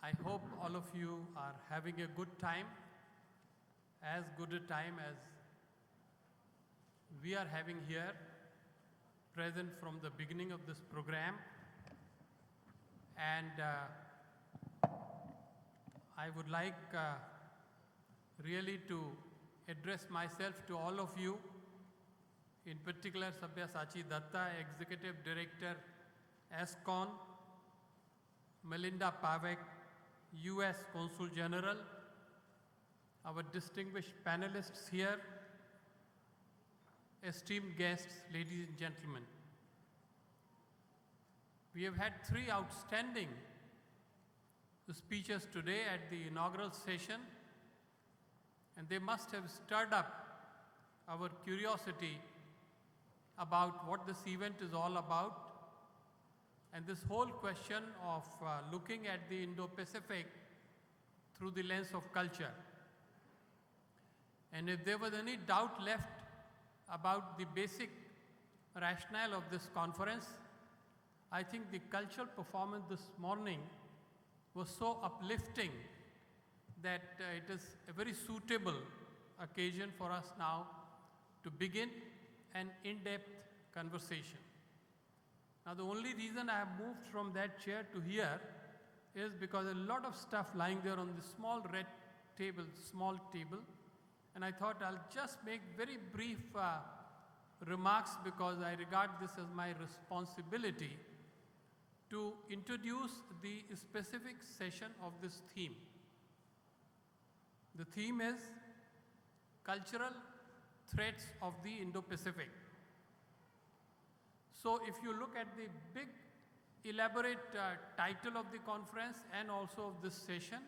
I hope all of you are having a good time, as good a time as we are having here, present from the beginning of this program. And I would like really to address myself to all of you, in particular Sabyasachi Datta, Executive Director, ASCON, Melinda, Pavek, US Consul-General, our distinguished panelists here, esteemed guests, ladies and gentlemen. We have had 3 outstanding speeches today at the inaugural session, and they must have stirred up our curiosity about what this event is all about. And this whole question of looking at the Indo-Pacific through the lens of culture. And if there was any doubt left about the basic rationale of this conference, I think the cultural performance this morning was so uplifting that it is a very suitable occasion for us now to begin an in-depth conversation. Now, the only reason I have moved from that chair to here is because a lot of stuff lying there on the small red table, small table, and I thought I'll just make very brief remarks because I regard this as my responsibility to introduce the specific session of this theme. The theme is Cultural Threats of the Indo-Pacific. So if you look at the big elaborate title of the conference and also of this session,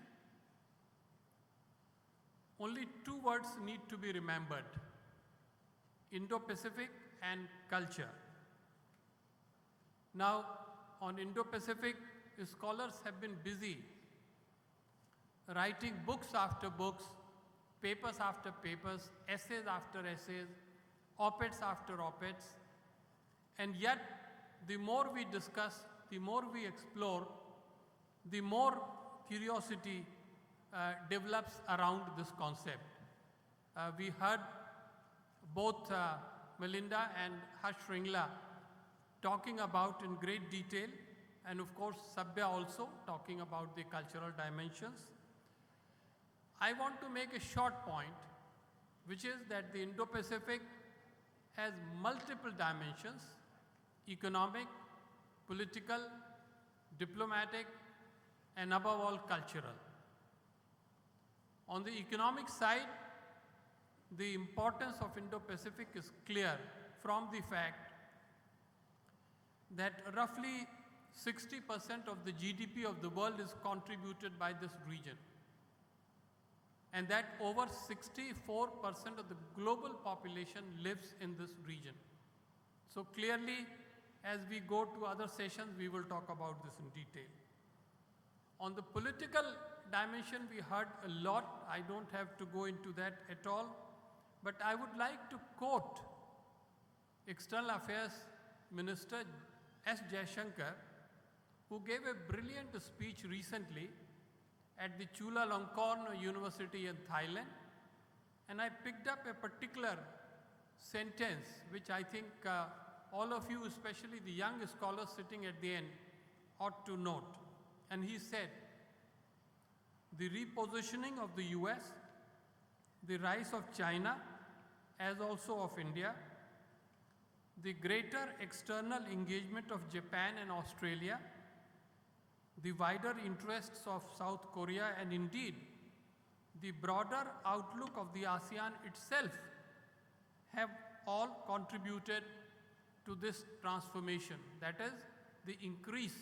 only 2 words need to be remembered: Indo-Pacific and culture. Now, on Indo-Pacific, scholars have been busy writing books after books, papers after papers, essays after essays, op-eds after op-eds. And yet, the more we discuss, the more we explore, the more curiosity develops around this concept. We heard both Melinda and Harsh Ringla talking about in great detail, and of course Sabya also talking about the cultural dimensions. I want to make a short point, which is that the Indo-Pacific has multiple dimensions: economic, political, diplomatic, and above all cultural. On the economic side, the importance of Indo-Pacific is clear from the fact that roughly 60% of the GDP of the world is contributed by this region, and that over 64% of the global population lives in this region. So clearly, as we go to other sessions, we will talk about this in detail. On the political dimension, we heard a lot. I don't have to go into that at all, but I would like to quote External Affairs Minister S. Jaishankar, who gave a brilliant speech recently at the Chulalongkorn University in Thailand, and I picked up a particular sentence which I think all of you, especially the young scholars sitting at the end, ought to note. And he said, "The repositioning of the US, the rise of China, as also of India, the greater external engagement of Japan and Australia, the wider interests of South Korea, and indeed the broader outlook of the ASEAN itself have all contributed to this transformation, that is, the increase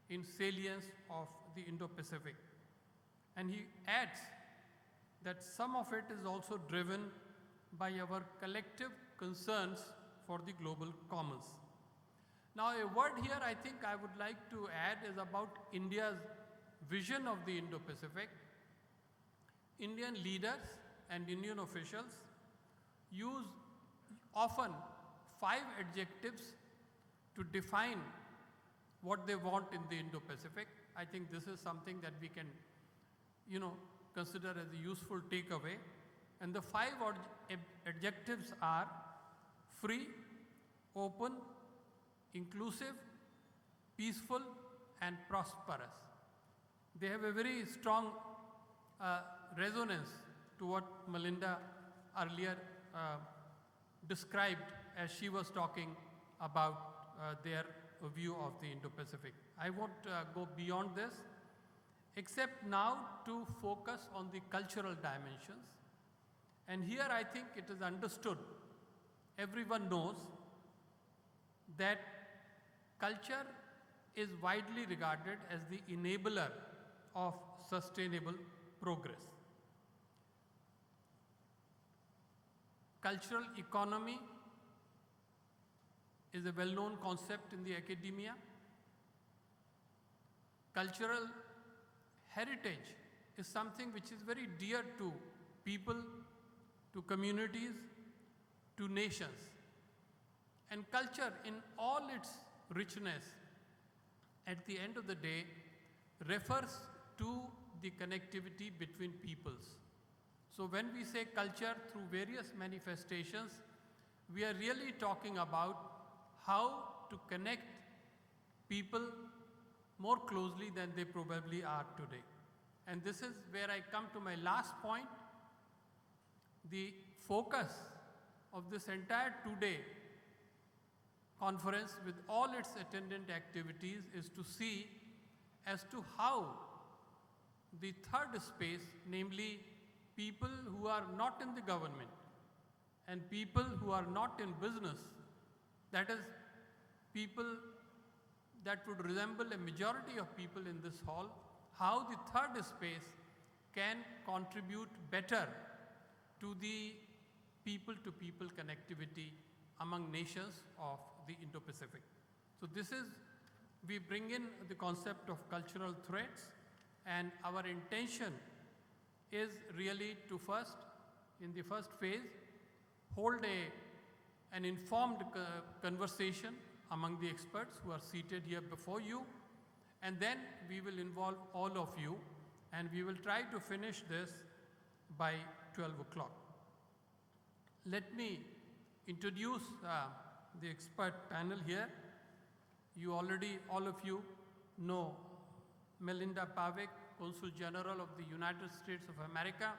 in salience of the Indo-Pacific." And he adds that some of it is also driven by our collective concerns for the global commons. Now, a word here I think I would like to add is about India's vision of the Indo-Pacific. Indian leaders and Indian officials use often 5 adjectives to define what they want in the Indo-Pacific. I think this is something that we can, consider as a useful takeaway. And the 5 adjectives are free, open, inclusive, peaceful, and prosperous. They have a very strong resonance to what Melinda earlier described as she was talking about their view of the Indo-Pacific. I won't go beyond this, except now to focus on the cultural dimensions. And here I think it is understood, everyone knows that culture is widely regarded as the enabler of sustainable progress. Cultural economy is a well-known concept in the academia. Cultural heritage is something which is very dear to people, to communities, to nations. And culture in all its richness, at the end of the day, refers to the connectivity between peoples. So when we say culture through various manifestations, we are really talking about how to connect people more closely than they probably are today. And this is where I come to my last point. The focus of this entire two-day conference with all its attendant activities is to see as to how the third space, namely people who are not in the government and people who are not in business, that is people that would resemble a majority of people in this hall, how the third space can contribute better to the people-to-people connectivity among nations of the Indo-Pacific. So this is, we bring in the concept of cultural threads, and our intention is really to first, in the first phase, hold an informed conversation among the experts who are seated here before you, and then we will involve all of you, and we will try to finish this by 12 o'clock. Let me introduce the expert panel here. You already, all of you know Melinda Pavek, Consul-General of the United States of America.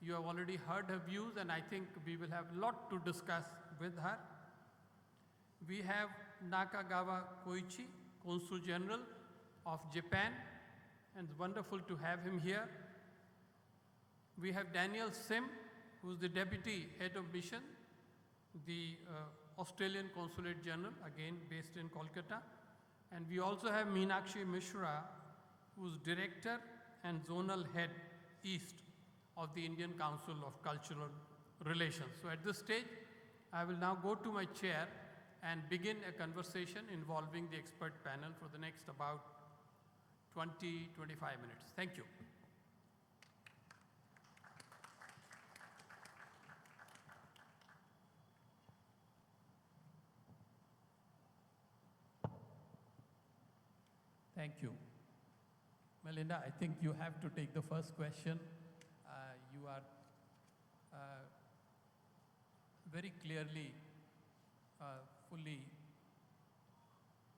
You have already heard her views, and I think we will have a lot to discuss with her. We have Nakagawa Koichi, Consul-General of Japan, and it's wonderful to have him here. We have Daniel Sim, who is the Deputy Head of Mission, the Australian Consulate-General, again based in Kolkata. And we also have Minakshi Mishra, who is Director and Zonal Head East of the Indian Council of Cultural Relations. So at this stage, I will now go to my chair and begin a conversation involving the expert panel for the next about 20-25 minutes. Thank you. Thank you. Melinda, I think you have to take the first question. You are very clearly fully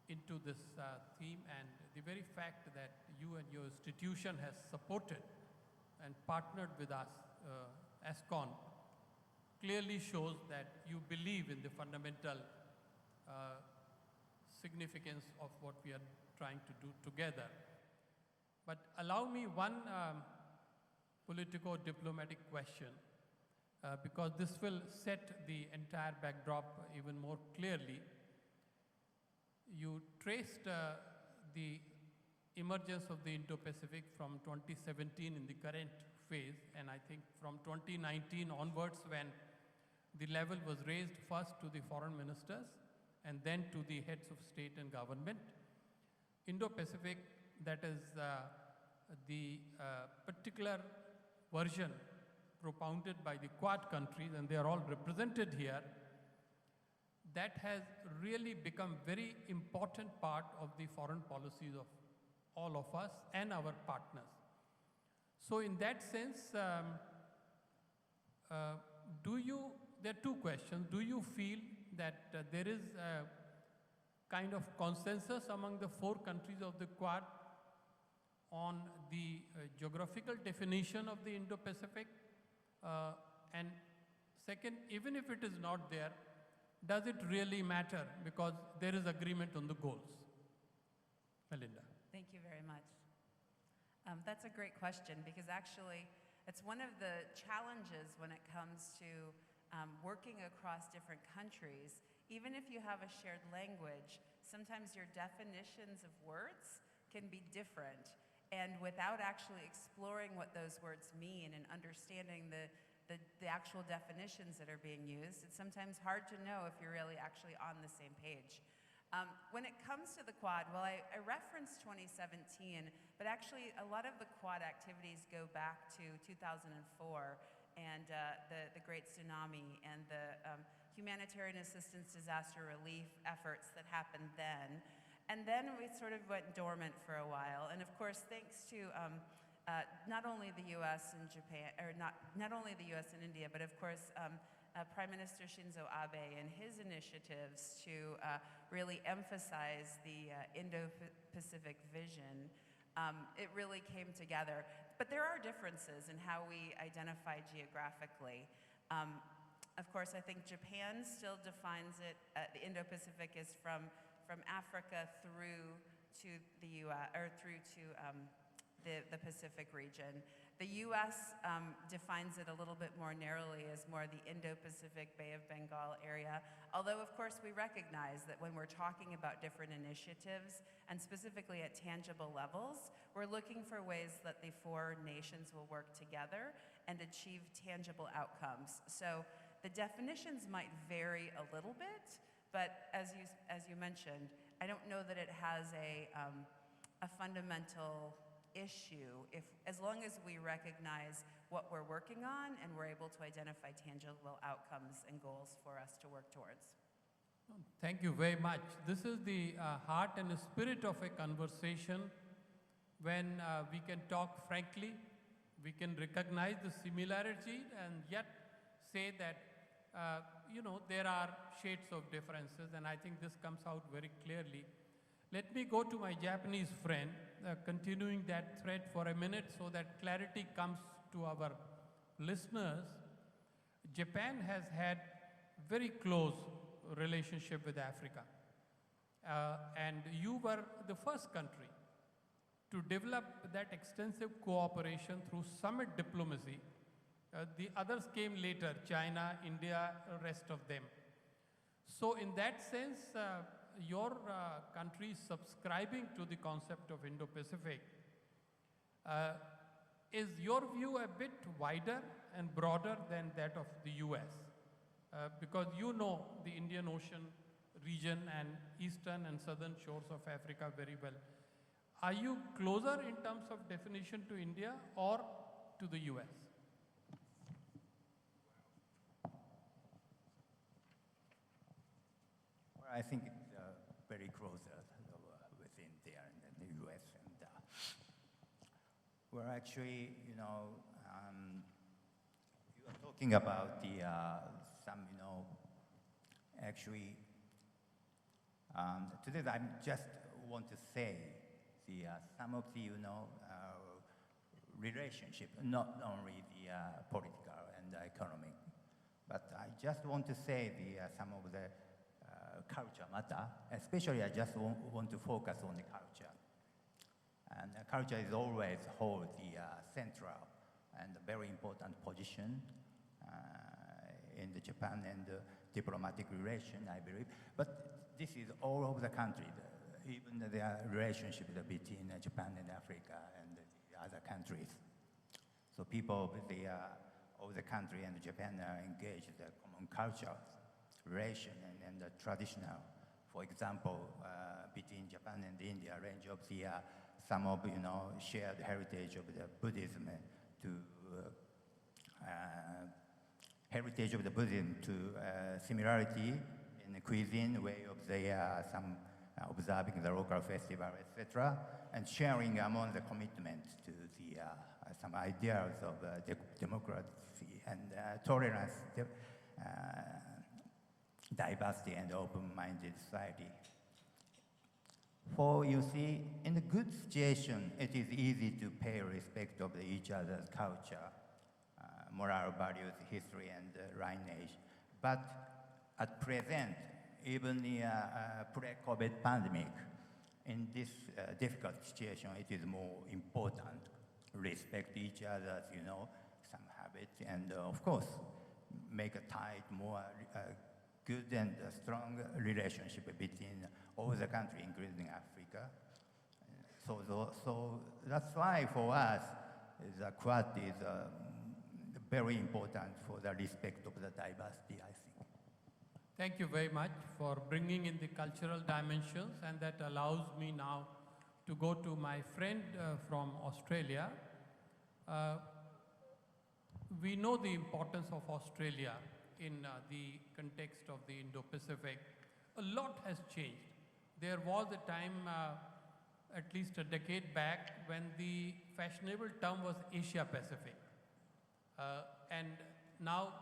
into this theme, and the very fact that you and your institution has supported and partnered with us, ASCON, clearly shows that you believe in the fundamental significance of what we are trying to do together. But allow me one politico-diplomatic question, because this will set the entire backdrop even more clearly. You traced the emergence of the Indo-Pacific from 2017 in the current phase, and I think from 2019 onwards, when the level was raised first to the foreign ministers and then to the heads of state and government. Indo-Pacific, that is the particular version propounded by the Quad countries, and they are all represented here, that has really become very important part of the foreign policies of all of us and our partners. So in that sense, there are two questions. Do you feel that there is a kind of consensus among the 4 countries of the Quad on the geographical definition of the Indo-Pacific? And second, even if it is not there, does it really matter because there is agreement on the goals? Melinda. Thank you very much. That's a great question because actually it's one of the challenges when it comes to working across different countries. Even if you have a shared language, sometimes your definitions of words can be different. And without actually exploring what those words mean and understanding the actual definitions that are being used, it's sometimes hard to know if you're really actually on the same page. When it comes to the Quad, well, I referenced 2017, but actually a lot of the Quad activities go back to 2004 and the Great Tsunami and the humanitarian assistance disaster relief efforts that happened then. And then we sort of went dormant for a while. And of course, thanks to not only the U.S. and Japan, or not only the U.S. and India, but of course, Prime Minister Shinzo Abe and his initiatives to really emphasize the Indo-Pacific vision, it really came together. But there are differences in how we identify geographically. Of course, I think Japan still defines it, the Indo-Pacific is from Africa through to the U.S., or through to the Pacific region. The U.S. Defines it a little bit more narrowly as more the Indo-Pacific Bay of Bengal area, although of course we recognize that when we're talking about different initiatives, and specifically at tangible levels, we're looking for ways that the 4 nations will work together and achieve tangible outcomes. So the definitions might vary a little bit, but as you mentioned, I don't know that it has a fundamental issue as long as we recognize what we're working on and we're able to identify tangible outcomes and goals for us to work towards. Thank you very much. This is the heart and the spirit of a conversation when we can talk frankly, we can recognize the similarity and yet say that there are shades of differences, and I think this comes out very clearly. Let me go to my Japanese friend, continuing that thread for a minute so that clarity comes to our listeners. Japan has had very close relationship with Africa. And you were the first country to develop that extensive cooperation through summit diplomacy. The others came later, China, India, the rest of them. So in that sense, your country is subscribing to the concept of Indo-Pacific. Is your view a bit wider and broader than that of the US? Because you know the Indian Ocean region and eastern and southern shores of Africa very well. Are you closer in terms of definition to India or to the US? Well, I think it's very close with India and the US. And we're actually, you are talking about the actually, today I just want to say some of the, relationship, not only the political and economic, but I just want to say some of the culture matter. Especially, I just want to focus on the culture. And culture is always hold the central and very important position in the Japan and diplomatic relation, I believe. But this is all over the country. Even the relationship between Japan and Africa and the other countries. So people of the country and Japan are engaged in the common culture, relation and the traditional. For example, between Japan and India, range of the some of shared heritage of the Buddhism to heritage of the Buddhism to similarity in the cuisine, way of the some observing the local festival, etc., and sharing among the commitments to the some ideals of democracy and tolerance, diversity, and open-minded society. For, you see, in a good situation, it is easy to pay respect of each other's culture, moral values, history, and lineage. But at present, even the pre-COVID pandemic, in this difficult situation, it is more important to respect each other's, some habits, and of course, make a tight, more good and strong relationship between all the countries, including Africa. So that's why for us, the Quad is very important for the respect of the diversity, I think. Thank you very much for bringing in the cultural dimensions, and that allows me now to go to my friend from Australia. We know the importance of Australia in the context of the Indo-Pacific. A lot has changed. There was a time, at least a decade back, when the fashionable term was Asia-Pacific. And now,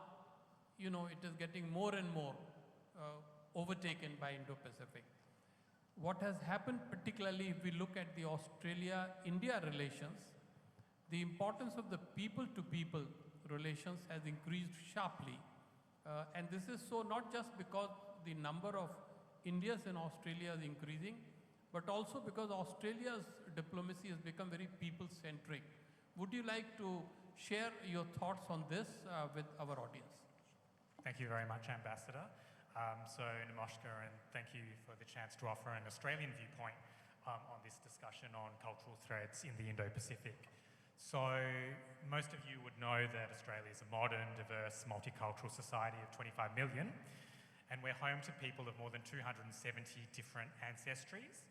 it is getting more and more overtaken by Indo-Pacific. What has happened, particularly if we look at the Australia-India relations, the importance of the people-to-people relations has increased sharply. And this is so not just because the number of Indians in Australia is increasing, but also because Australia's diplomacy has become very people-centric. Would you like to share your thoughts on this with our audience? Thank you very much, Ambassador. So, Namaskar, and thank you for the chance to offer an Australian viewpoint on this discussion on cultural threads in the Indo-Pacific. So, most of you would know that Australia is a modern, diverse, multicultural society of 25 million, and we're home to people of more than 270 different ancestries,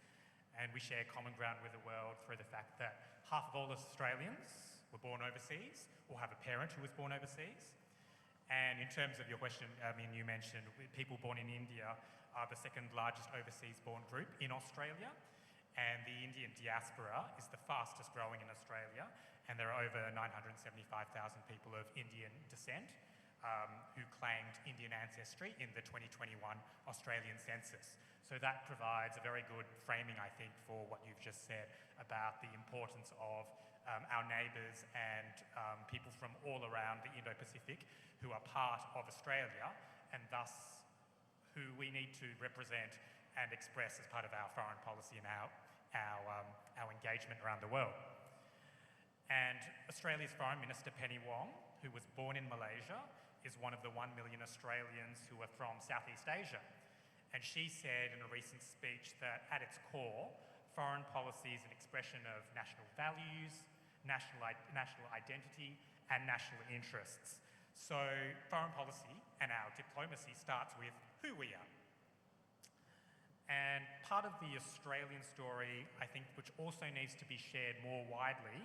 and we share common ground with the world through the fact that half of all Australians were born overseas or have a parent who was born overseas. And in terms of your question, you mentioned people born in India are the second largest overseas born group in Australia, and the Indian diaspora is the fastest growing in Australia, and there are over 975,000 people of Indian descent who claimed Indian ancestry in the 2021 Australian census. So that provides a very good framing, I think, for what you've just said about the importance of our neighbours and people from all around the Indo-Pacific who are part of Australia, and thus who we need to represent and express as part of our foreign policy and our engagement around the world. And Australia's Foreign Minister Penny Wong, who was born in Malaysia, is one of the 1 million Australians who are from Southeast Asia. And she said in a recent speech that at its core, foreign policy is an expression of national values, national identity, and national interests. So foreign policy and our diplomacy starts with who we are. And part of the Australian story, I think, which also needs to be shared more widely,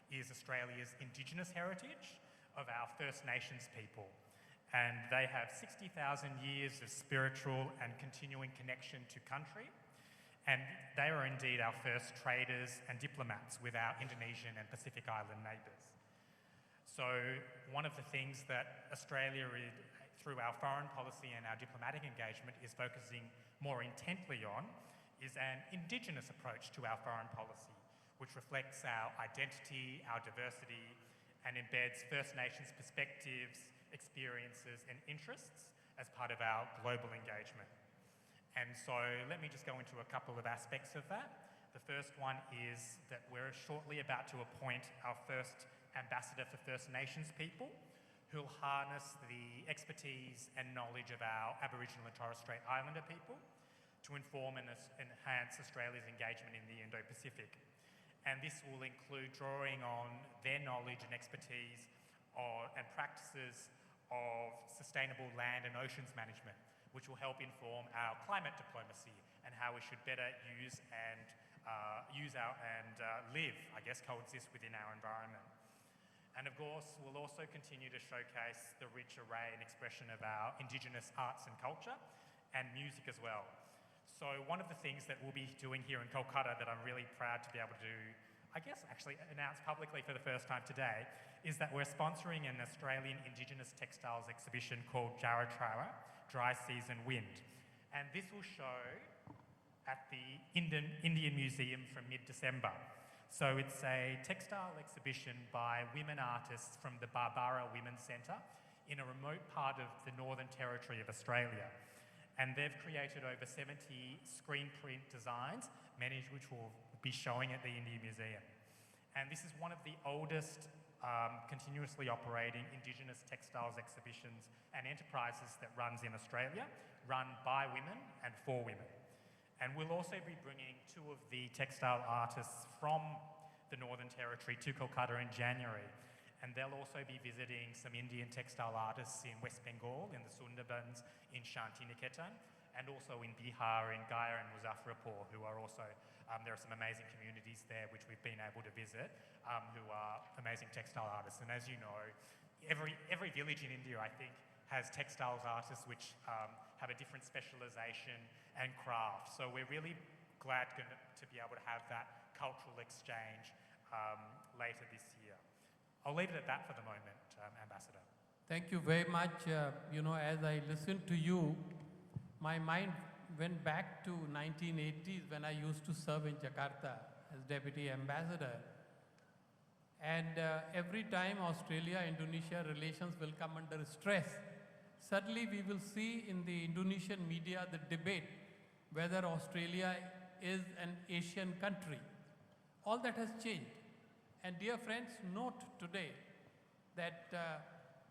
is Australia's Indigenous heritage of our First Nations people. And they have 60,000 years of spiritual and continuing connection to country. And they are indeed our first traders and diplomats with our Indonesian and Pacific Island neighbours. So one of the things that Australia, through our foreign policy and our diplomatic engagement, is focusing more intently on is an Indigenous approach to our foreign policy, which reflects our identity, our diversity, and embeds First Nations perspectives, experiences, and interests as part of our global engagement. And so let me just go into a couple of aspects of that. The first one is that we're shortly about to appoint our first ambassador for First Nations people, who'll harness the expertise and knowledge of our Aboriginal and Torres Strait Islander people to inform and enhance Australia's engagement in the Indo-Pacific. And this will include drawing on their knowledge and expertise and practices of sustainable land and oceans management, which will help inform our climate diplomacy and how we should better live, coexist within our environment. And of course, we'll also continue to showcase the rich array and expression of our Indigenous arts and culture and music as well. So one of the things that we'll be doing here in Kolkata that I'm really proud to be able to do, I guess actually announce publicly for the first time today, is that we're sponsoring an Australian Indigenous textiles exhibition called Jaratrawa, Dry Season Wind. And this will show at the Indian Museum from mid-December. So it's a textile exhibition by women artists from the Barbara Women's Centre in a remote part of the Northern Territory of Australia. And they've created over 70 screen print designs, many of which will be showing at the Indian Museum. And this is one of the oldest continuously operating Indigenous textiles exhibitions and enterprises that runs in Australia, run by women and for women. And we'll also be bringing two of the textile artists from the Northern Territory to Kolkata in January. And they'll also be visiting some Indian textile artists in West Bengal, in the Sundarbans, in Shantiniketan, and also in Bihar, in Gaya and Muzaffarpur, who are also, there are some amazing communities there which we've been able to visit, who are amazing textile artists. And as you know, every village in India, I think, has textiles artists which have a different specialization and craft. So we're really glad to be able to have that cultural exchange later this year. I'll leave it at that for the moment, Ambassador. Thank you very much. You know, as I listened to you, my mind went back to 1980s when I used to serve in Jakarta as Deputy Ambassador. And every time Australia-Indonesia relations will come under stress, suddenly we will see in the Indonesian media the debate whether Australia is an Asian country. All that has changed. And dear friends, note today that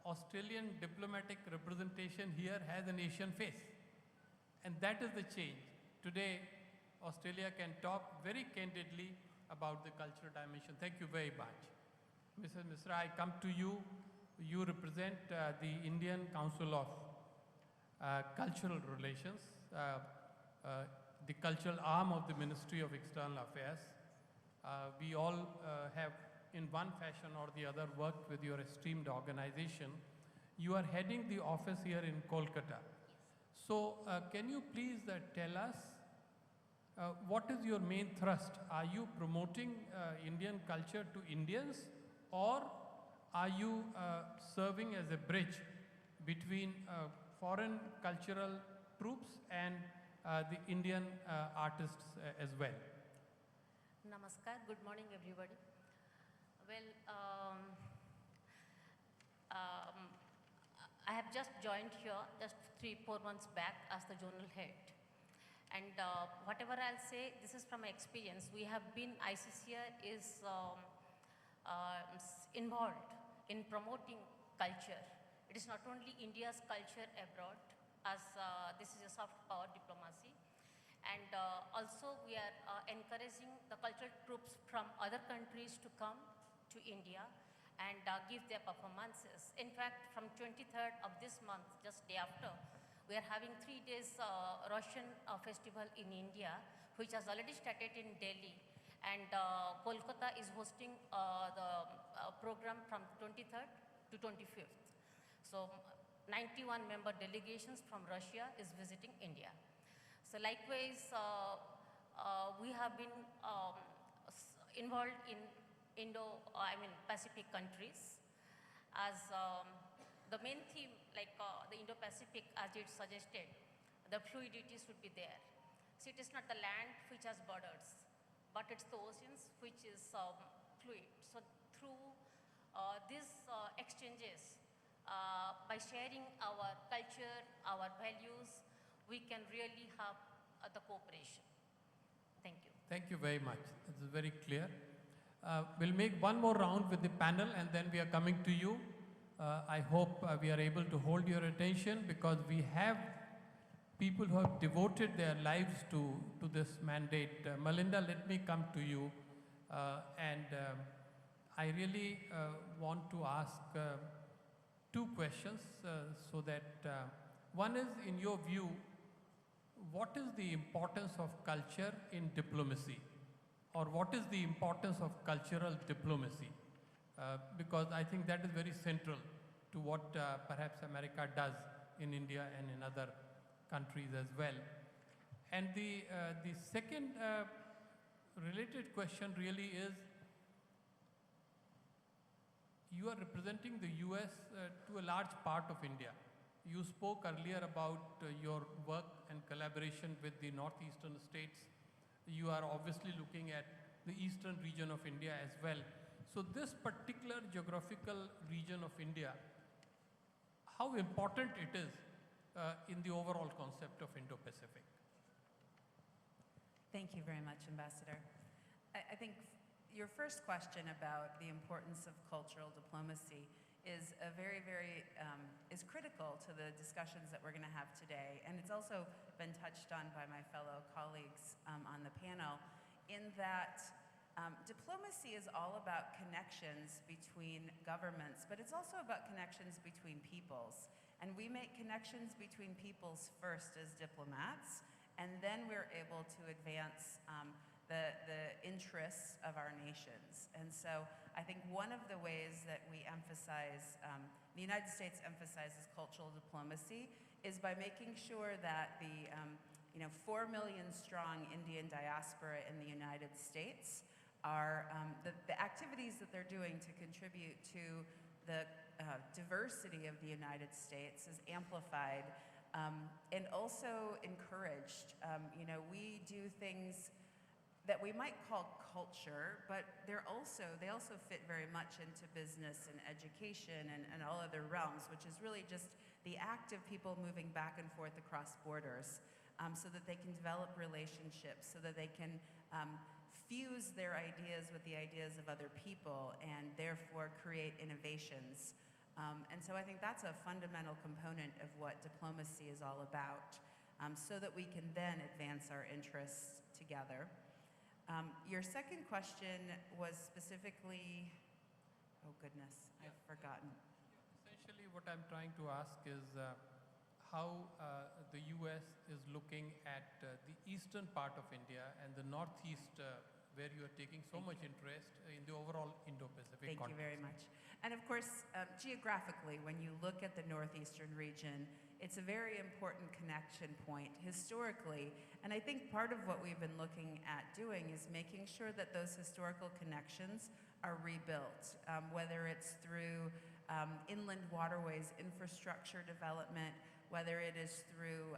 Australian diplomatic representation here has an Asian face. And that is the change. Today, Australia can talk very candidly about the cultural dimension. Thank you very much. Mrs. Mishra, I come to you. You represent the Indian Council of Cultural Relations, the cultural arm of the Ministry of External Affairs. We all have, in one fashion or the other, worked with your esteemed organization. You are heading the office here in Kolkata. So can you please tell us what is your main thrust? Are you promoting Indian culture to Indians, or are you serving as a bridge between foreign cultural troops and the Indian artists as well? Namaskar, good morning everybody. Well, I have just joined here just 3-4 months back as the zonal head. And whatever I'll say, this is from my experience. We have been, ICCR is involved in promoting culture. It is not only India's culture abroad, as this is a soft power diplomacy. And also we are encouraging the cultural troops from other countries to come to India and give their performances. In fact, from 23rd of this month, just day after, we are having 3 days Russian festival in India, which has already started in Delhi. And Kolkata is hosting the program from 23rd to 25th. So 91 member delegations from Russia is visiting India. So likewise, we have been involved in Pacific countries, as the main theme, like the Indo-Pacific, as it suggested, the fluidity should be there. So it is not the land which has borders, but it's the oceans which is fluid. So through these exchanges, by sharing our culture, our values, we can really have the cooperation. Thank you. Thank you very much. This is very clear. We'll make one more round with the panel and then we are coming to you. I hope we are able to hold your attention, because we have people who have devoted their lives to this mandate. Melinda, let me come to you. I really want to ask 2 questions so that one is, in your view, what is the importance of culture in diplomacy? Or what is the importance of cultural diplomacy? Because I think that is very central to what perhaps America does in India and in other countries as well. And the second related question really is, you are representing the US to a large part of India. You spoke earlier about your work and collaboration with the northeastern states. You are obviously looking at the eastern region of India as well. So this particular geographical region of India, how important it is in the overall concept of Indo-Pacific? Thank you very much, Ambassador. I think your first question about the importance of cultural diplomacy is is critical to the discussions that we're going to have today, and it's also been touched on by my fellow colleagues on the panel, in that diplomacy is all about connections between governments, but it's also about connections between peoples. And we make connections between peoples first as diplomats, and then we're able to advance the interests of our nations. And so I think one of the ways that we emphasize, the United States emphasizes cultural diplomacy is by making sure that the 4 million strong Indian diaspora in the United States are, the activities that they're doing to contribute to the diversity of the United States is amplified and also encouraged. We do things that we might call culture, but they also fit very much into business and education and all other realms, which is really just the act of people moving back and forth across borders so that they can develop relationships, so that they can fuse their ideas with the ideas of other people and therefore create innovations. And so I think that's a fundamental component of what diplomacy is all about, so that we can then advance our interests together. Your second question was specifically, oh goodness, I've forgotten. Essentially what I'm trying to ask is how the US is looking at the eastern part of India and the northeast where you are taking so much interest in the overall Indo-Pacific context. Thank you very much. And of course, geographically, when you look at the northeastern region, it's a very important connection point historically, and I think part of what we've been looking at doing is making sure that those historical connections are rebuilt, whether it's through inland waterways infrastructure development, whether it is through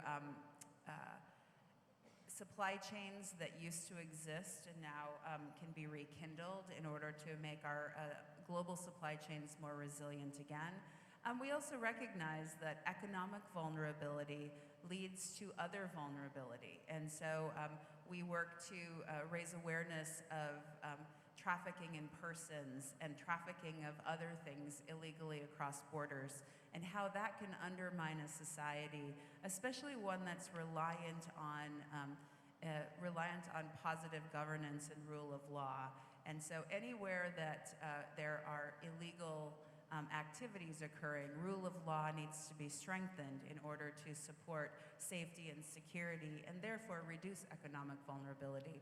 supply chains that used to exist and now can be rekindled in order to make our global supply chains more resilient again. We also recognize that economic vulnerability leads to other vulnerability. And so we work to raise awareness of trafficking in persons and trafficking of other things illegally across borders, and how that can undermine a society, especially one that's reliant on positive governance and rule of law. And so anywhere that there are illegal activities occurring, rule of law needs to be strengthened in order to support safety and security and therefore reduce economic vulnerability.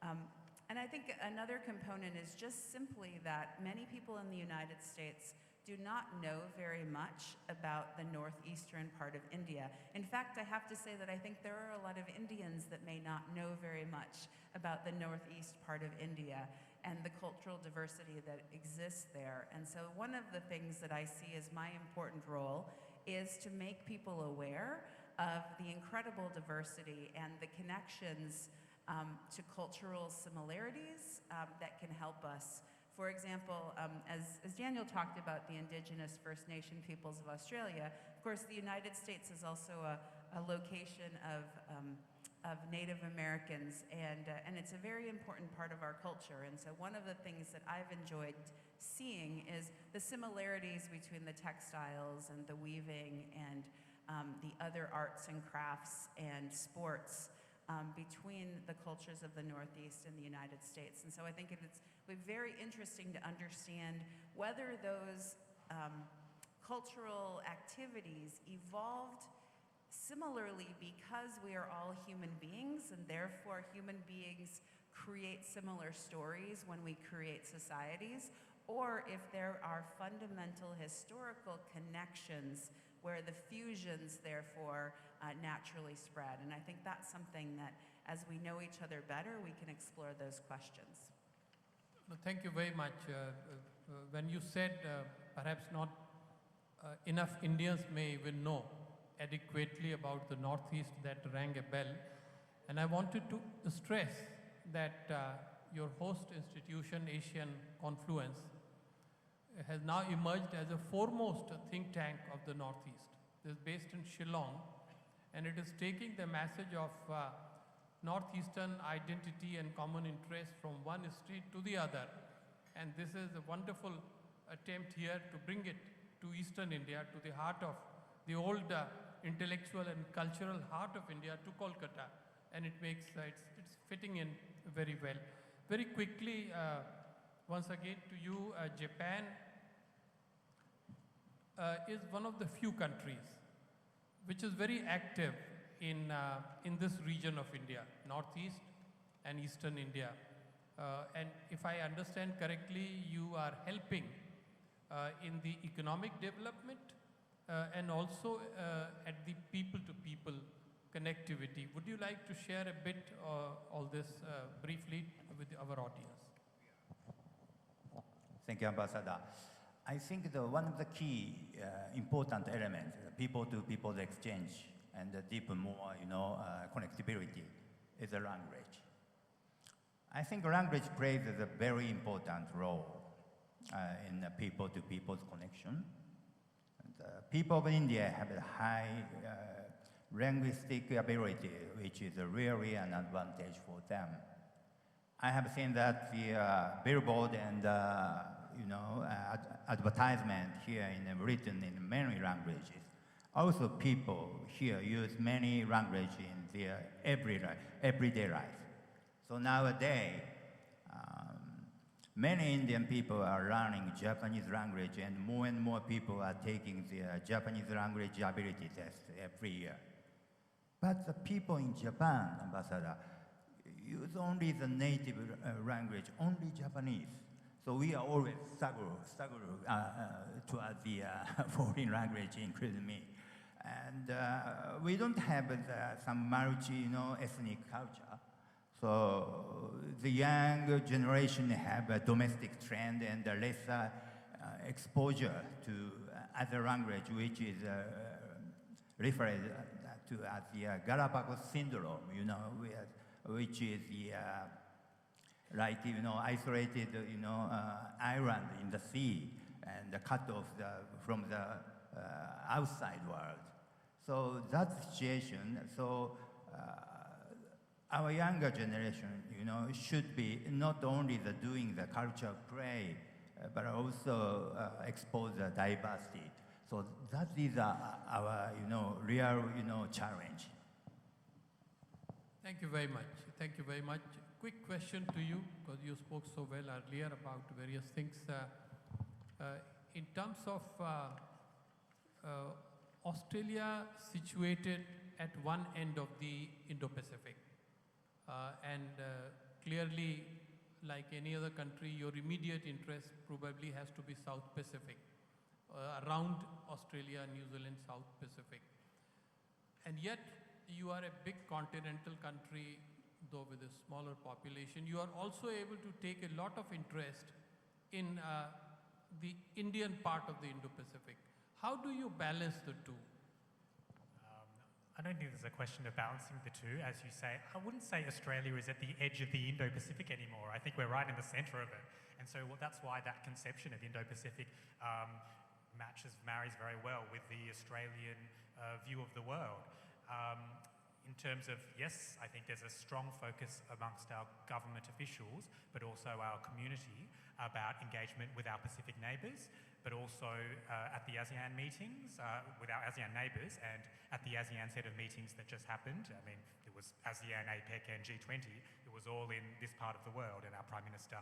And I think another component is just simply that many people in the United States do not know very much about the northeastern part of India. In fact, I have to say that I think there are a lot of Indians that may not know very much about the northeast part of India and the cultural diversity that exists there. And so one of the things that I see as my important role is to make people aware of the incredible diversity and the connections to cultural similarities that can help us. For example, as Daniel talked about the Indigenous First Nation peoples of Australia, of course the United States is also a location of Native Americans, and it's a very important part of our culture. And so one of the things that I've enjoyed seeing is the similarities between the textiles and the weaving and the other arts and crafts and sports between the cultures of the Northeast and the United States. And so I think it's very interesting to understand whether those cultural activities evolved similarly because we are all human beings, and therefore human beings create similar stories when we create societies, or if there are fundamental historical connections where the fusions, therefore, naturally spread. And I think that's something that, as we know each other better, we can explore those questions. No, thank you very much. When you said perhaps not enough Indians may even know adequately about the Northeast, that rang a bell. And I wanted to stress that your host institution, Asian Confluence, has now emerged as a foremost think tank of the Northeast. It is based in Shillong, and it is taking the message of Northeastern identity and common interest from one state to the other. And this is a wonderful attempt here to bring it to Eastern India, to the heart of the old intellectual and cultural heart of India, to Kolkata. And it makes, it's fitting in very well. Very quickly, once again to you, Japan is one of the few countries which is very active in this region of India, Northeast and Eastern India. And if I understand correctly, you are helping in the economic development and also at the people-to-people connectivity. Would you like to share a bit all this briefly with our audience? Thank you, Ambassador. I think one of the key important elements, people-to-people exchange and deepen more, connectivity is the language. I think language plays a very important role in people-to-people's connection. And, people of India have a high linguistic ability, which is really an advantage for them. I have seen that the billboard and advertisement here written in many languages. Also, people here use many languages in their everyday life. So nowadays, many Indian people are learning Japanese language, and more people are taking the Japanese language ability test every year. But the people in Japan, Ambassador, use only the native language, only Japanese. So we are always struggle towards the foreign language, including me. And we don't have some multi-ethnic culture. So the young generation have a domestic trend and a lesser exposure to other language, which is referred to as the Galapagos syndrome, which is the isolated, island in the sea and cut off from the outside world. So that situation, our younger generation, should be not only doing the culture play, but also expose the diversity. So that is our, real, challenge. Thank you very much. Thank you very much. Quick question to you, because you spoke so well earlier about various things. In terms of Australia situated at one end of the Indo-Pacific, and clearly, like any other country, your immediate interest probably has to be South Pacific, around Australia, New Zealand, South Pacific. And yet, you are a big continental country, though with a smaller population. You are also able to take a lot of interest in the Indian part of the Indo-Pacific. How do you balance the two? I don't think there's a question of balancing the two, as you say. I wouldn't say Australia is at the edge of the Indo-Pacific anymore. I think we're right in the center of it. And so that's why that conception of Indo-Pacific marries very well with the Australian view of the world. In terms of, yes, I think there's a strong focus amongst our government officials, but also our community about engagement with our Pacific neighbours, but also at the ASEAN meetings with our ASEAN neighbours, and at the ASEAN set of meetings that just happened. I mean, it was ASEAN, APEC and G20. It was all in this part of the world, and our Prime Minister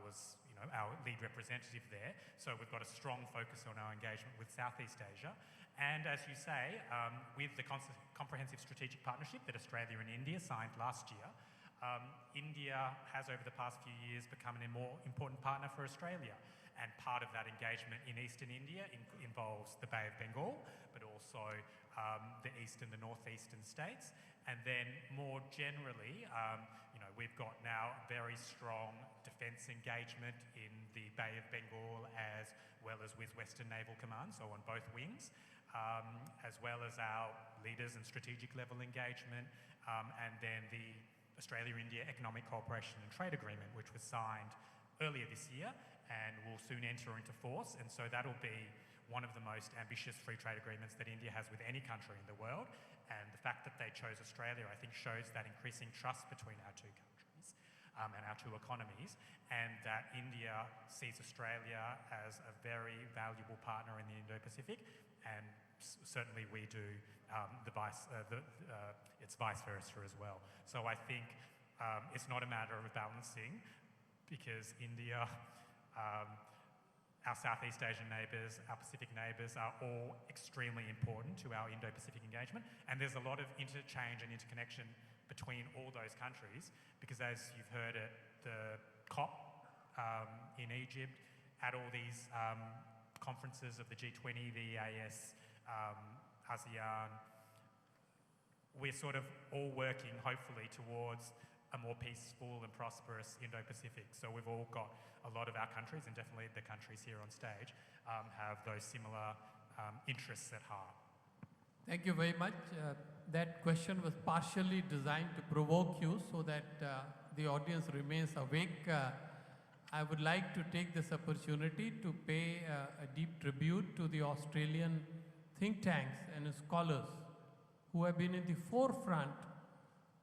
was our lead representative there. So we've got a strong focus on our engagement with Southeast Asia. And as you say, with the Comprehensive Strategic Partnership that Australia and India signed last year, India has over the past few years become a more important partner for Australia. And part of that engagement in eastern India involves the Bay of Bengal, but also the east and the northeastern states. And then more generally, we've got now very strong defence engagement in the Bay of Bengal as well as with Western Naval Command, so on both wings, as well as our leaders and strategic level engagement, and then the Australia-India Economic Cooperation and Trade Agreement, which was signed earlier this year and will soon enter into force. And so that'll be one of the most ambitious free trade agreements that India has with any country in the world. And the fact that they chose Australia, I think, shows that increasing trust between our two countries and our two economies, and that India sees Australia as a very valuable partner in the Indo-Pacific, and certainly we do it's vice versa as well. So I think it's not a matter of balancing, because India, our Southeast Asian neighbours, our Pacific neighbours are all extremely important to our Indo-Pacific engagement, and there's a lot of interchange and interconnection between all those countries, because as you've heard at the COP in Egypt, at all these conferences of the G20, the EAS, ASEAN, we're sort of all working hopefully towards a more peaceful and prosperous Indo-Pacific. So we've all got a lot of our countries, and definitely the countries here on stage, have those similar interests at heart. Thank you very much. That question was partially designed to provoke you so that the audience remains awake. I would like to take this opportunity to pay a deep tribute to the Australian think tanks and scholars who have been in the forefront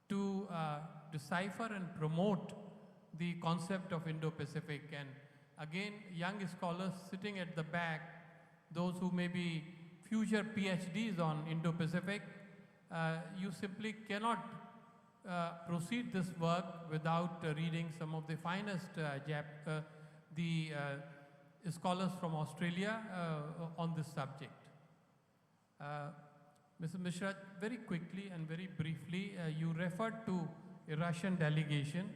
to decipher and promote the concept of Indo-Pacific. And again, young scholars sitting at the back, those who may be future PhDs on Indo-Pacific, you simply cannot proceed this work without reading some of the finest scholars from Australia on this subject. Mr. Mishra, very quickly and very briefly, you referred to a Russian delegation.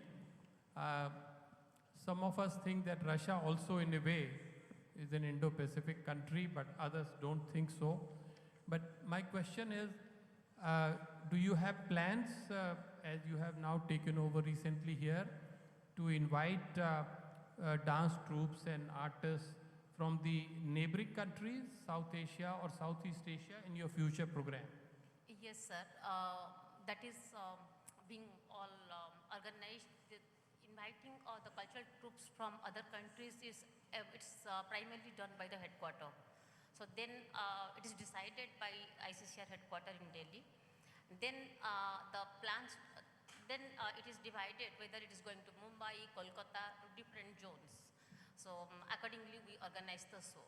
Some of us think that Russia also in a way is an Indo-Pacific country, but others don't think so. But my question is, do you have plans, as you have now taken over recently here, to invite dance troupes and artists from the neighboring countries, South Asia or Southeast Asia, in your future program? Yes, sir. That is being all organized. Inviting the cultural troops from other countries is it's primarily done by the headquarter. So then it is decided by ICCR headquarter in Delhi. Then the plans, then it is divided whether it is going to Mumbai, Kolkata, to different zones. So accordingly we organize the show.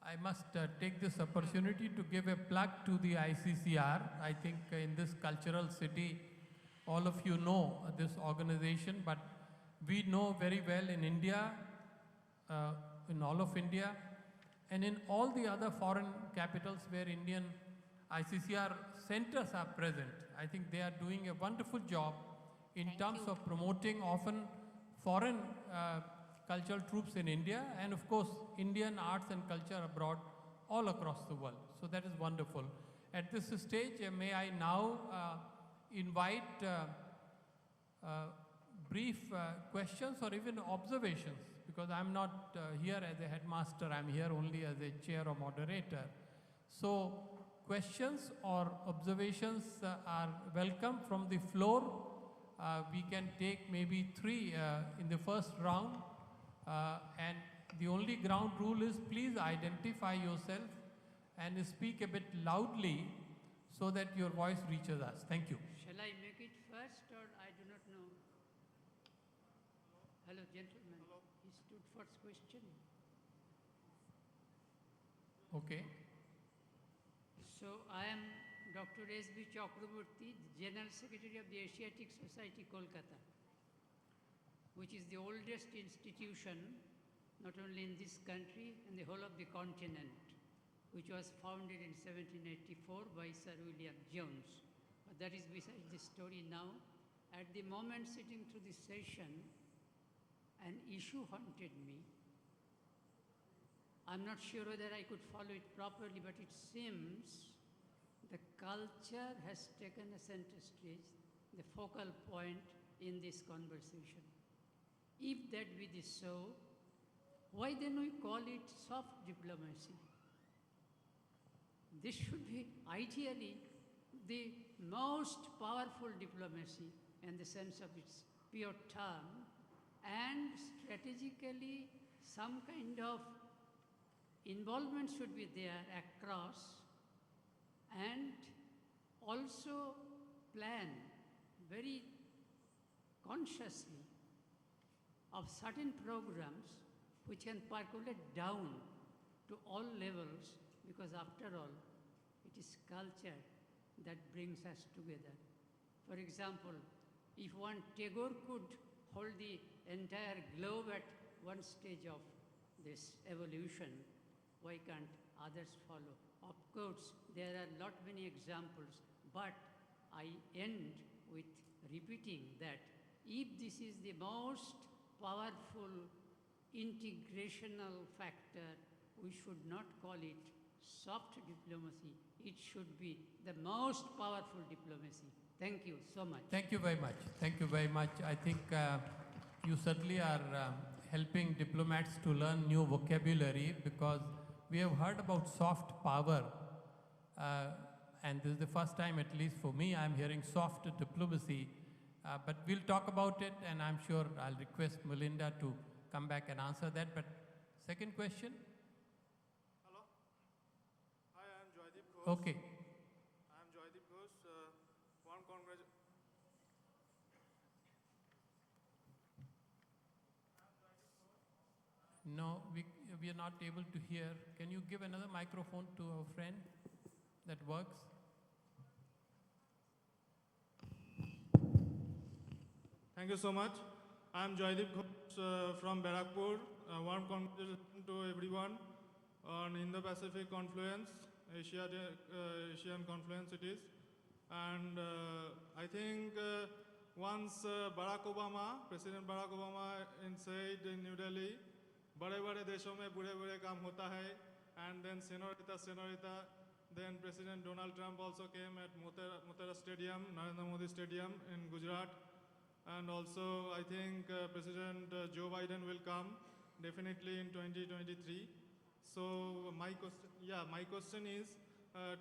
I must take this opportunity to give a plug to the ICCR. I think in this cultural city, all of you know this organization, but we know very well in India, in all of India, and in all the other foreign capitals where Indian ICCR centers are present. I think they are doing a wonderful job in terms of promoting often foreign cultural troops in India, and of course Indian arts and culture abroad all across the world. So that is wonderful. At this stage, may I now invite brief questions or even observations, because I'm not here as a headmaster, I'm here only as a chair or moderator. So questions or observations are welcome from the floor. We can take maybe 3 in the first round. And the only ground rule is please identify yourself and speak a bit loudly so that your voice reaches us. Thank you. Shall I make it first, or I do not know? Hello, gentlemen. Hello. He stood first question. Okay. So I am Dr. S.B. Chakraborty, General Secretary of the Asiatic Society, Kolkata, which is the oldest institution, not only in this country, in the whole of the continent, which was founded in 1784 by Sir William Jones. But that is beside the story now. At the moment sitting through this session, an issue haunted me, I'm not sure whether I could follow it properly, but it seems the culture has taken a center stage, the focal point in this conversation. If that be the so, why then we call it soft diplomacy? This should be ideally the most powerful diplomacy in the sense of its pure term, and strategically some kind of involvement should be there across, and also plan very consciously of certain programs which can percolate down to all levels, because after all, it is culture that brings us together. For example, if one Tagore could hold the entire globe at one stage of this evolution, why can't others follow? Of course, there are lot many examples, but I end with repeating that if this is the most powerful integrational factor, we should not call it soft diplomacy. It should be the most powerful diplomacy. Thank you so much. Thank you very much. Thank you very much. I think you certainly are helping diplomats to learn new vocabulary, because we have heard about soft power, and this is the first time, at least for me, I'm hearing soft diplomacy. But we'll talk about it, and I'm sure I'll request Melinda to come back and answer that. But second question? Hello. Hi, I am Joydeep Ghosh. Okay. I am Joydeep Ghosh. Warm congratulations. No, we are not able to hear. Can you give another microphone to our friend that works? Thank you so much. I am Joydeep Ghosh from Barakpur. Warm congratulations to everyone on Indo-Pacific Confluence, Asian Confluence it is. And I think once President Barack Obama said in New Delhi, बड़े बड़े देशों में बुरे बुरे काम होता है, and then senorita, then President Donald Trump also came at Motera Stadium, Narendra Modi Stadium in Gujarat, and also I think President Joe Biden will come definitely in 2023. So my question is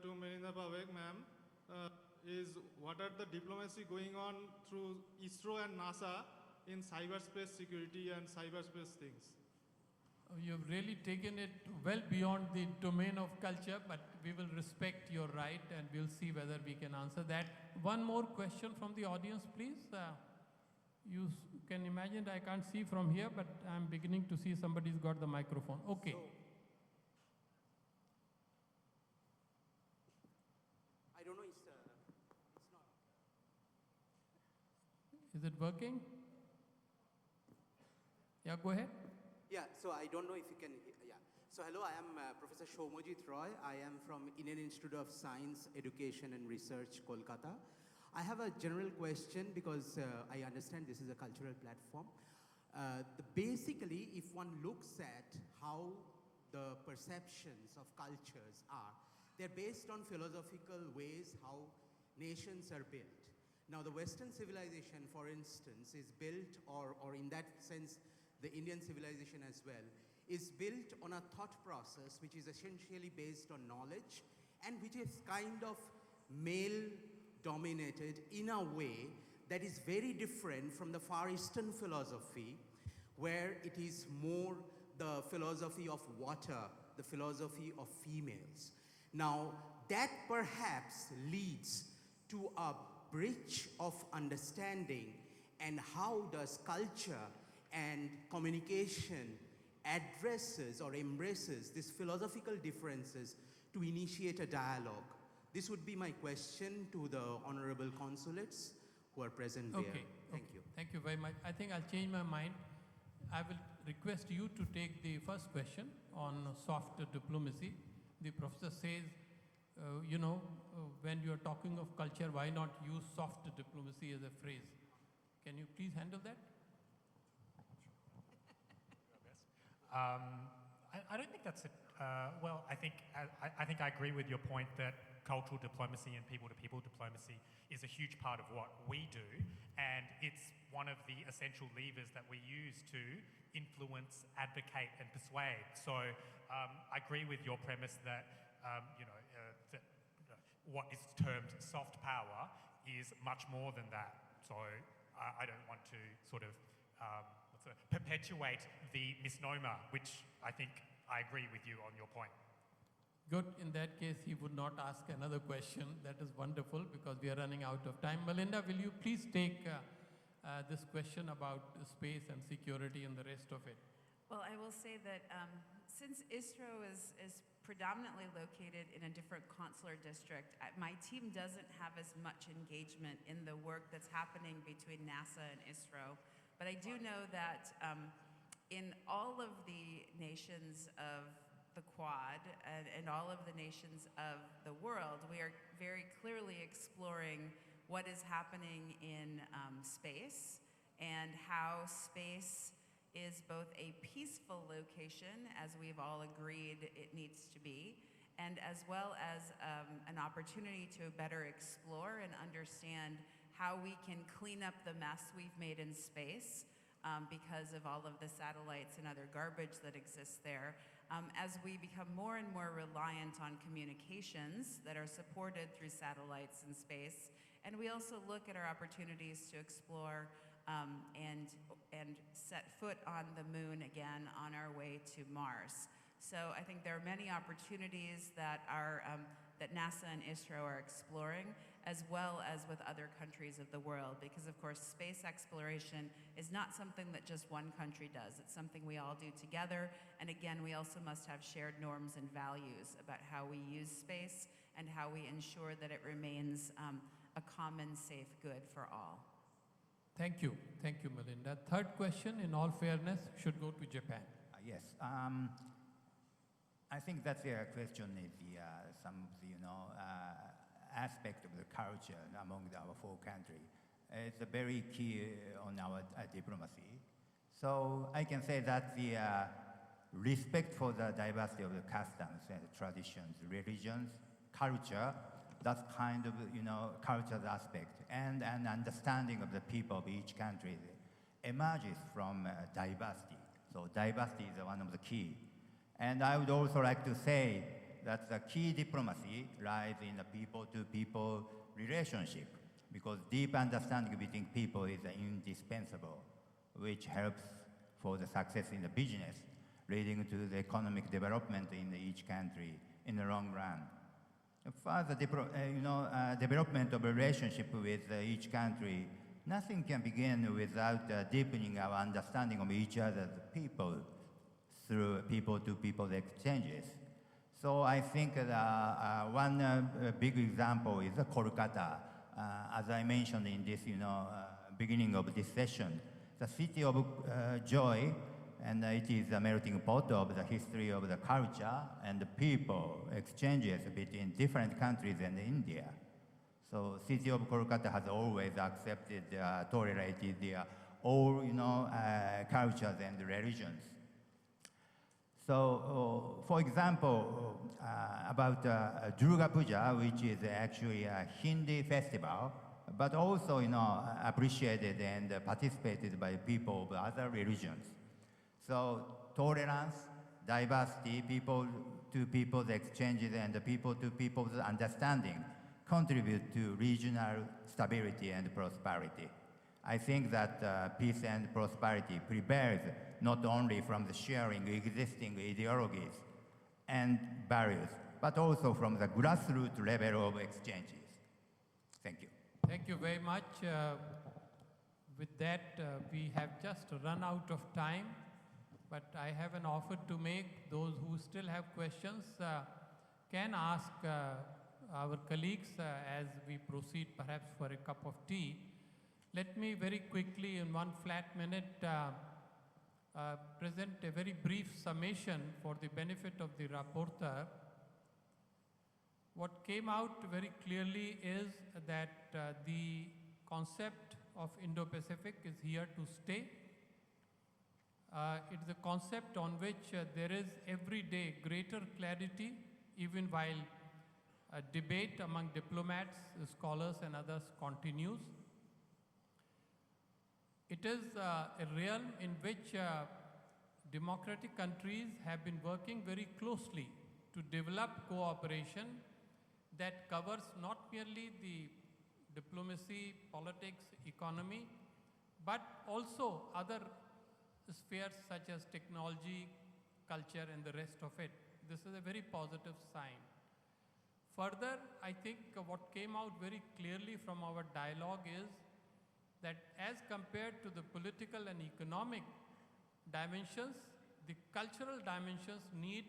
to Melinda Pavek, ma'am, is what are the diplomacy going on through ISRO and NASA in cyberspace security and cyberspace things? You've really taken it well beyond the domain of culture, but we will respect your right and we'll see whether we can answer that. One more question from the audience, please. You can imagine I can't see from here, but I'm beginning to see somebody's got the microphone. Okay. So, I don't know, it's not. Is it working? Yeah, go ahead. Yeah, so I don't know if you can, yeah. So hello, I am Professor Shomojit Roy. I am from Indian Institute of Science, Education and Research, Kolkata. I have a general question because I understand this is a cultural platform. Basically, if one looks at how the perceptions of cultures are, they're based on philosophical ways how nations are built. Now, the Western civilization, for instance, is built, or in that sense, the Indian civilization as well, is built on a thought process which is essentially based on knowledge and which is kind of male-dominated in a way that is very different from the Far Eastern philosophy, where it is more the philosophy of water, the philosophy of females. Now, that perhaps leads to a bridge of understanding, and how does culture and communication addresses or embraces these philosophical differences to initiate a dialogue. This would be my question to the honorable consulates who are present there. Okay. Thank you. Thank you very much. I think I'll change my mind. I will request you to take the first question on soft diplomacy. The professor says, when you're talking of culture, why not use soft diplomacy as a phrase? Can you please handle that? I I don't think that's well, I think I agree with your point that cultural diplomacy and people-to-people diplomacy is a huge part of what we do, and it's one of the essential levers that we use to influence, advocate, and persuade. So I agree with your premise that that what is termed soft power is much more than that. So I don't want to sort of perpetuate the misnomer, which I think I agree with you on your point. Good. In that case, he would not ask another question. That is wonderful because we are running out of time. Melinda, will you please take this question about space and security and the rest of it? Well, I will say that since ISRO is predominantly located in a different consular district, my team doesn't have as much engagement in the work that's happening between NASA and ISRO. But I do know that in all of the nations of the Quad and all of the nations of the world, we are very clearly exploring what is happening in space and how space is both a peaceful location, as we've all agreed it needs to be, and as well as an opportunity to better explore and understand how we can clean up the mess we've made in space because of all of the satellites and other garbage that exists there. As we become more and more reliant on communications that are supported through satellites in space, and we also look at our opportunities to explore and set foot on the moon again on our way to Mars. So I think there are many opportunities that that NASA and ISRO are exploring, as well as with other countries of the world, because of course space exploration is not something that just one country does. It's something we all do together, and again, we also must have shared norms and values about how we use space and how we ensure that it remains a common safe good for all. Thank you, Melinda. Third question, in all fairness, should go to Japan. Yes, I think that's the question is some of the aspect of the culture among our four countries. It's a very key on our diplomacy. So I can say that the respect for the diversity of the customs and traditions, religions, culture, that kind of cultural aspect and an understanding of the people of each country emerges from diversity. So diversity is one of the key. And I would also like to say that the key diplomacy lies in the people-to-people relationship, because deep understanding between people is indispensable, which helps for the success in the business, leading to the economic development in each country in the long run. Further development of relationship with each country, nothing can begin without deepening our understanding of each other's people through people-to-people exchanges. So I think one big example is Kolkata. As I mentioned in this beginning of this session, the city of joy, and it is a melting pot of the history of the culture and the people exchanges between different countries and India. So city of Kolkata has always accepted, tolerated all cultures and religions. So, for example, about Durga Puja, which is actually a Hindi festival, but also appreciated and participated by people of other religions. So tolerance, diversity, people-to-people exchanges, and people-to-people's understanding contribute to regional stability and prosperity. I think that peace and prosperity prevails not only from the sharing existing ideologies and values, but also from the grassroots level of exchanges. Thank you. Thank you very much. With that, we have just run out of time, but I have an offer to make. Those who still have questions can ask our colleagues as we proceed perhaps for a cup of tea. Let me very quickly, in one flat minute, present a very brief summation for the benefit of the rapporteur. What came out very clearly is that the concept of Indo-Pacific is here to stay. It is a concept on which there is every day greater clarity, even while debate among diplomats, scholars, and others continues. It is a realm in which democratic countries have been working very closely to develop cooperation that covers not merely the diplomacy, politics, economy, but also other spheres such as technology, culture, and the rest of it. This is a very positive sign. Further, I think what came out very clearly from our dialogue is that as compared to the political and economic dimensions, the cultural dimensions need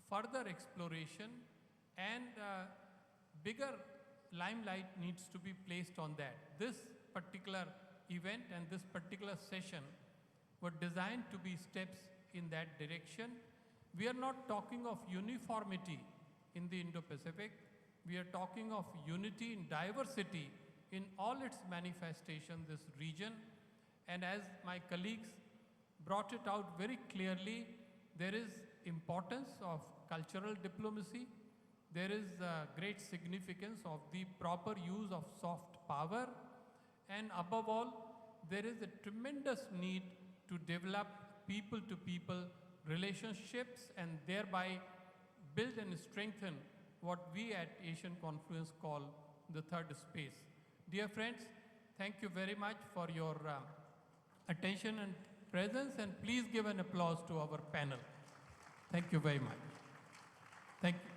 further exploration, and bigger limelight needs to be placed on that. This particular event and this particular session were designed to be steps in that direction. We are not talking of uniformity in the Indo-Pacific. We are talking of unity in diversity in all its manifestations, this region. And as my colleagues brought it out very clearly, there is importance of cultural diplomacy. There is great significance of the proper use of soft power. And above all, there is a tremendous need to develop people-to-people relationships and thereby build and strengthen what we at Asian Confluence call the third space. Dear friends, thank you very much for your attention and presence, and please give an applause to our panel. Thank you very much. Thank you.